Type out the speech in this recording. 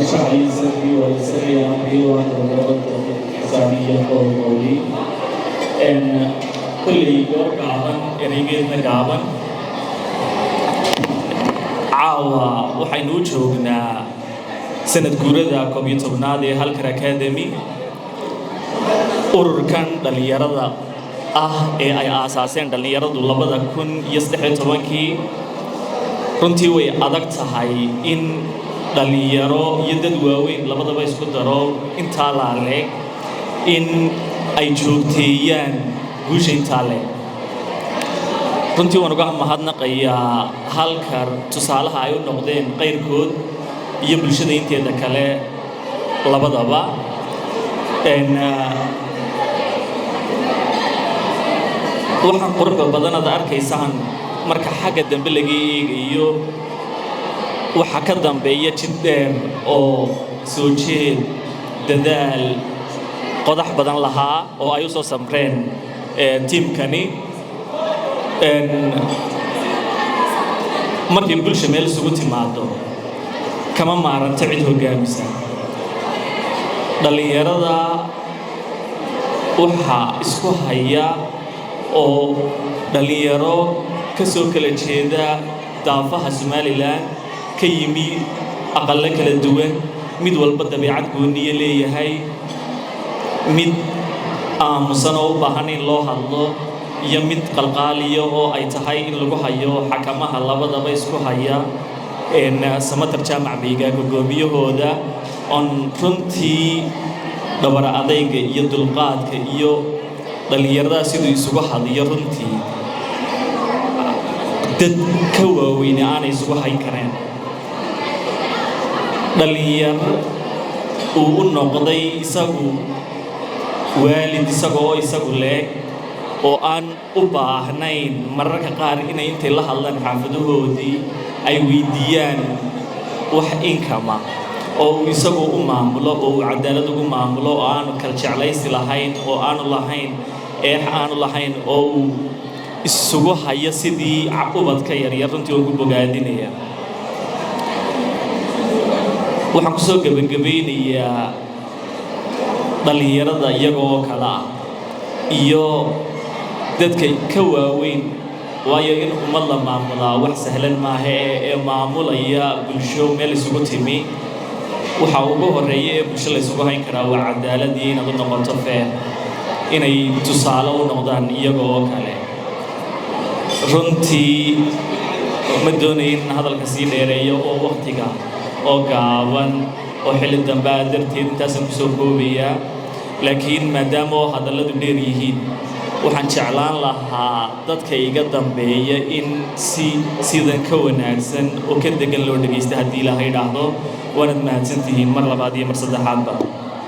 اشرح لي صدري ويسر لي امري واحلل عقدة من لساني يفقهوا قولي ان كل goor gaaban ereygeedna gaaban caawa waxaynu joognaa sanad guurada 11aad ee Halkar Academy ururkan dhalinyarada ee ay aasaaseen dhalinyaradu 2013kii runtii way adag tahay in dhalinyaro iyo dad waaweyn labadaba isku daro inta la leeg in ay joogteeyaan guusha inta leeg runtii waan uga mahadnaqayaa Halkar tusaalaha ay u noqdeen qayrkood iyo bulshada inteeda kale labadaba waxaan quruxda badan aad arkaysaan marka xagga dambe laga eegayo waxa ka dambeeya jid dheer oo soo jeed dadaal qodax badan lahaa oo ay u soo samreen teamkani markii bulsho meel isugu timaado kama maaranta cid hogaamisa dhalinyarada waxa isku haya oo dhalinyaro ka soo kala jeeda daafaha Somaliland ka yimi aqal kala duwan mid walba dabeecad gooniye leeyahay mid aamusan oo u baahan in loo hadlo iyo mid qalqaaliyo oo ay tahay in lagu hayo xakamaha labadaba isku haya samatar jaamac beega gogoomiyahooda on runtii dhabar adayga iyo dulqaadka iyo dhalinyarada sidoo isugu hadiyo runtii dad ka waaweyn aanay isugu hayn kareen dhalinyaro uu u noqday isagu waalid isagu leeg oo aan u baahnayn mararka qaar inay intay la hadlaan xaafadahoodii ay weydiiyaan wax inkama oo isagu u maamulo oo cadaalad ugu maamulo oo aanu kala jeclaysi lahayn oo aanu lahayn oo isugu haya sidii ubadka yaryar runtii ugu bogaadinaya waxaan ku soo gabagabeynayaa dhalinyarada iyagoo kala iyo dadka ka waaweyn waayo in ummad la maamulaa wax sahlan maaha ee maamulaya bulsho meel isugu timi waxa ugu horeeya ee bulsho la isugu hayn karaa waa cadaalad iyo inaad u noqoto fair inay tusaale u noqdaan iyagoo kale runtii ma doonayn hadalka sii dheereeyo oo waqtiga oo gaaban oo xilli dambe darteed intaas ku soo koobaya laakiin maadaama hadalladu dheer yihiin waxaan jeclaan lahaa dadka iga dambeeya in sidan ka wanaagsan oo ka degan loo dhageysto haddii Ilaahay dhaahdo waanad mahadsantihiin mar labaad iyo mar saddexaadba